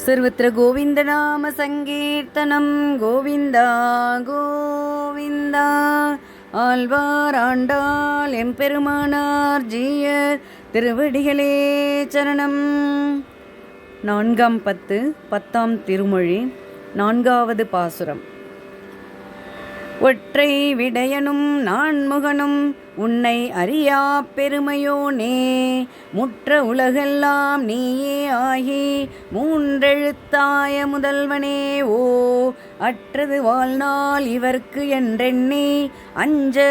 सर्वत्र गोविन्दनाम सङ्कीर्तनं गोविन्दा गोविन्दा ஆழ்வார் ஆண்டாள் எம்பெருமானார் ஜீயர் திருவடிகளே சரணம். 4ஆம் பத்து 10ஆம் திருமொழி 4வது பாசுரம். ஒற்றை விடையனும் நான்முகனும் உன்னை அறியா பெருமையோனே, முற்ற உலகெல்லாம் நீயே ஆகி மூன்றெழுத்தாய முதல்வனே ஓ, அற்றது வாழ்நாள் இவர்க்கு என்றெண்ணி அஞ்ச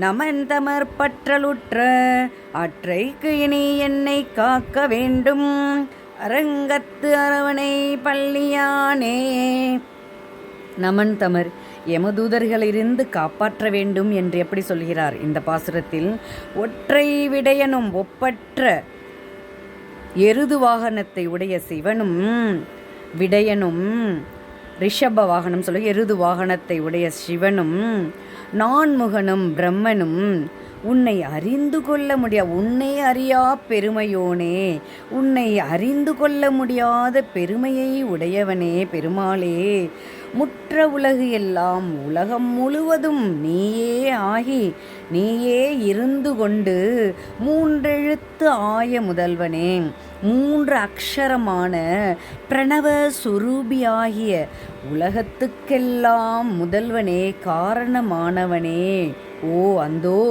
நமன் தமர் பற்றலுற்ற அற்றைக்கு இனி என்னை காக்க வேண்டும் அரங்கத்து அரவணை பள்ளியானே. நமன் தமர் யமதூதர்களிலிருந்து காப்பாற்ற வேண்டும் என்று எப்படி சொல்கிறார் இந்த பாசுரத்தில்? ஒற்றை விடையனும் ஒப்பற்ற எருது வாகனத்தை உடைய சிவனும், விடையனும் ரிஷப வாகனம் சொல்ல எருது வாகனத்தை உடைய சிவனும், நான்முகனும் பிரம்மனும் உன்னை அறிந்து கொள்ள உன்னை அறியா பெருமையோனே, உன்னை அறிந்து கொள்ள முடியாத பெருமையை உடையவனே பெருமாளே, முற்ற உலகு எல்லாம் உலகம் முழுவதும் நீயே ஆகி நீயே இருந்து கொண்டு மூன்றெழுத்து ஆய முதல்வனே, 3 அக்ஷரமான பிரணவ சுரூபியாகிய உலகத்துக்கெல்லாம் முதல்வனே, காரணமானவனே ஓ, அந்தோ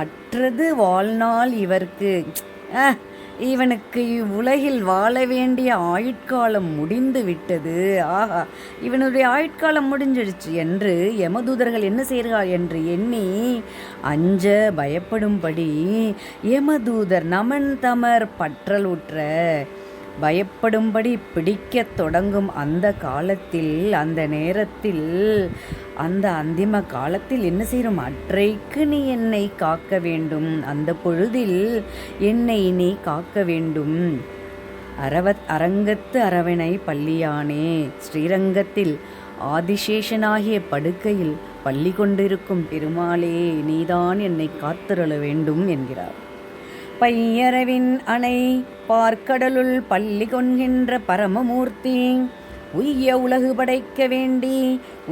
அற்றது வாழ்நாள் இவர்க்கு, இவனுக்கு இவ்வுலகில் வாழ வேண்டிய ஆயுட்காலம் முடிந்து விட்டது, ஆஹா இவனுடைய ஆயுட்காலம் முடிஞ்சிடுச்சு என்று யமதூதர்கள் என்ன செய்கிறார் என்று எண்ணி அஞ்ச பயப்படும்படி யமதூதர் நமன் தமர் பற்றலுற்ற பயப்படும்படி பிடிக்கத் தொடங்கும் அந்த காலத்தில், அந்த நேரத்தில், அந்த அந்திம காலத்தில் என்ன செய்யும்? அற்றைக்கு நீ என்னை காக்க வேண்டும், அந்த பொழுதில் என்னை நீ காக்க வேண்டும். அரங்கத்து அரவணை பள்ளியானே, ஸ்ரீரங்கத்தில் ஆதிசேஷனாகிய படுக்கையில் பள்ளி கொண்டிருக்கும் பெருமாளே, நீதான் என்னை காத்தருள வேண்டும் என்கிறார். பையரவின் அணை பார்க்கடலுள் பள்ளி கொன்கின்ற பரமமூர்த்தி, உய்ய உலகு படைக்க வேண்டி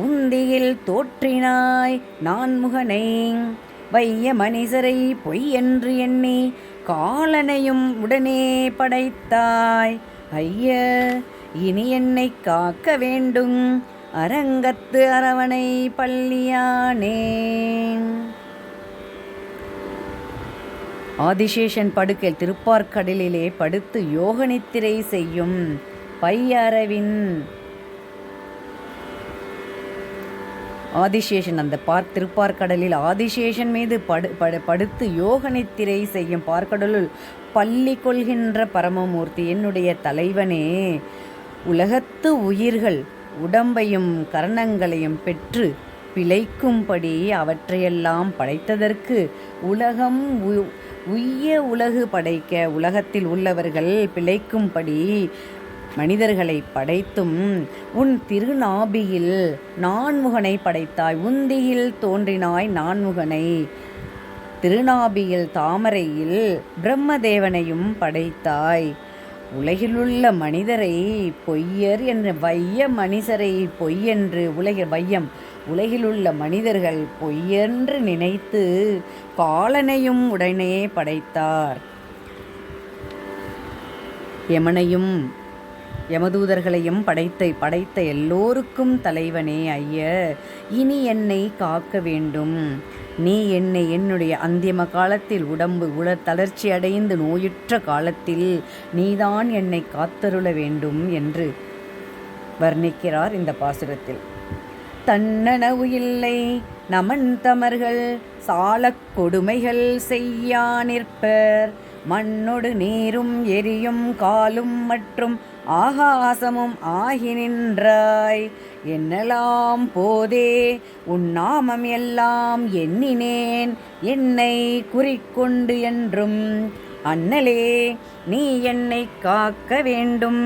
உந்தியில் தோற்றினாய் நான்முகனை, வைய மனிதரை பொய் என்று எண்ணி காலனையும் உடனே படைத்தாய், ஐய இனி என்னை காக்க வேண்டும் அரங்கத்து அரவணை பள்ளியானே. ஆதிசேஷன் படுக்கையில் திருப்பார்க்கடலிலே படுத்து யோகநித்திரை செய்யும் பையரவின் ஆதிசேஷன், அந்த திருப்பார்க்கடலில் ஆதிசேஷன் மீது படுத்து யோகநித்திரை செய்யும் பார்க்கடலுள் பள்ளி கொள்கின்ற பரமமூர்த்தி, என்னுடைய தலைவனே, உலகத்து உயிர்கள் உடம்பையும் கரணங்களையும் பெற்று பிழைக்கும்படி அவற்றையெல்லாம் படைத்ததற்கு, உலகம் உய்ய உலகு படைக்க உலகத்தில் உள்ளவர்கள் பிழைக்கும்படி மனிதர்களை படைத்தும் உன் திருநாபியில் நான்முகனை படைத்தாய், உந்தியில் தோன்றினாய் நான்முகனை, திருநாபியில் தாமரையில் பிரம்மதேவனையும் படைத்தாய், உலகிலுள்ள மனிதரை பொய்யர் என்று வைய மனிதரை பொய்யென்று உலகிலுள்ள மனிதர்கள் பொய்யென்று நினைத்து காலனையும் உடனே படைத்தார். யமனையும் யமதூதர்களையும் படைத்த எல்லோருக்கும் தலைவனே, ஐய இனி என்னை காக்க வேண்டும், நீ என்னை என்னுடைய அந்திம காலத்தில் உடம்பு தளர்ச்சி அடைந்து நோயுற்ற காலத்தில் நீதான் என்னை காத்தருள வேண்டும் என்று வர்ணிக்கிறார் இந்த பாசுரத்தில். தன்னனவு இல்லை நமன் தமர்கள் சாலக் கொடுமைகள் செய்யா நிற்பர், மண்ணொடு நீரும் எரியும் காலும் மற்றும் ஆகாசமும் ஆகி நின்றாய், என்னெல்லாம் போதே உன்னாமம் எல்லாம் எண்ணினேன் என்னை குறிக்கொண்டு என்றும், அண்ணலே நீ என்னை காக்க வேண்டும்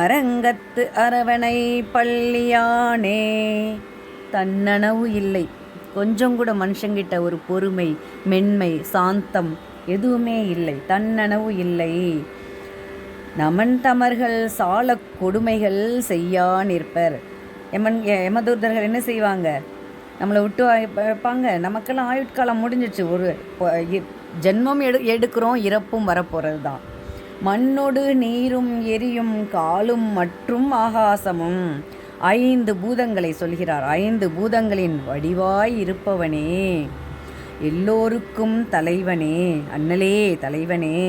அரங்கத்து அரவணை பள்ளியானே. தன்னனவு இல்லை, கொஞ்சம் கூட மனுஷங்கிட்ட ஒரு பொறுமை, மென்மை, சாந்தம் எதுவுமே இல்லை, தன்னனவு இல்லை. நமன் தமர்கள் சாலக் கொடுமைகள் செய்யா நிற்பர். யமதூதர்கள் என்ன செய்வாங்க? நம்மளை விட்டு வைப்பாங்க. நமக்கெல்லாம் ஆயுட்காலம் முடிஞ்சிச்சு. ஒரு ஜென்மம் எடுக்கிறோம், இறப்பும் வரப்போகிறது தான். மண்ணொடு நீரும் எரியும் காலும் மற்றும் ஆகாசமும். 5 பூதங்களை சொல்கிறார். 5 பூதங்களின் வடிவாய் இருப்பவனே, எல்லோருக்கும் தலைவனே, அண்ணலே தலைவனே.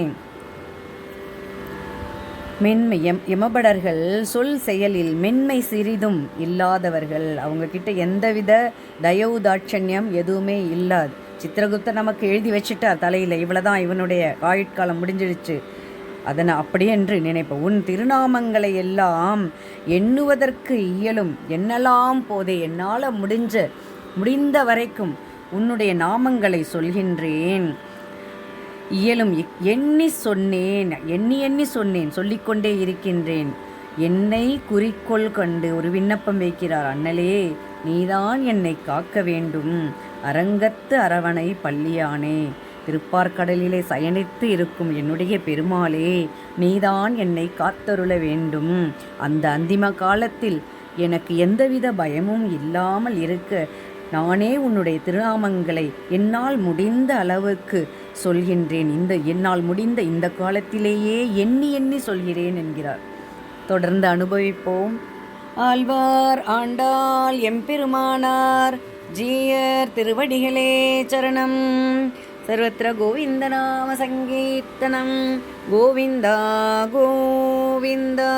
மென்மை யமபடர்கள் சொல் செயலில் மென்மை சிறிதும் இல்லாதவர்கள். அவங்க கிட்ட எந்தவித தயவு தாட்சண்யம் எதுவுமே இல்லாது. சித்திரகுப்தர் நமக்கு எழுதி வச்சுட்டார் தலையில், இவ்வளோதான் இவனுடைய ஆயுட்காலம் முடிஞ்சிடுச்சு, அதனை அப்படியே என்று நினைப்ப. உன் திருநாமங்களை எல்லாம் எண்ணுவதற்கு இயலும். எண்ணலாம் போதே, என்னால் முடிந்த வரைக்கும் உன்னுடைய நாமங்களை சொல்கின்றேன். இயலும் எண்ணி சொன்னேன், எண்ணி சொன்னேன், சொல்லிக்கொண்டே இருக்கின்றேன். என்னை குறிக்கோள் கண்டு ஒரு விண்ணப்பம் வைக்கிறார். அண்ணலே, நீதான் என்னை காக்க வேண்டும். அரங்கத்து அரவணை பள்ளியானே, திருப்பார்கடலிலே சயனித்து இருக்கும் என்னுடைய பெருமாளே, நீதான் என்னை காத்தருள வேண்டும். அந்த அந்திம காலத்தில் எனக்கு எந்தவித பயமும் இல்லாமல் இருக்க நானே உன்னுடைய திருநாமங்களை என்னால் முடிந்த அளவுக்கு சொல்கின்றேன். என்னால் முடிந்த இந்த காலத்திலேயே எண்ணி சொல்கிறேன் என்கிறார். தொடர்ந்து அனுபவிப்போம். ஆழ்வார் ஆண்டாள் எம்பெருமானார் ஜீயர் திருவடிகளே சரணம். சர்வத்திர கோவிந்த நாம சங்கீர்த்தனம். கோவிந்தா கோவிந்தா.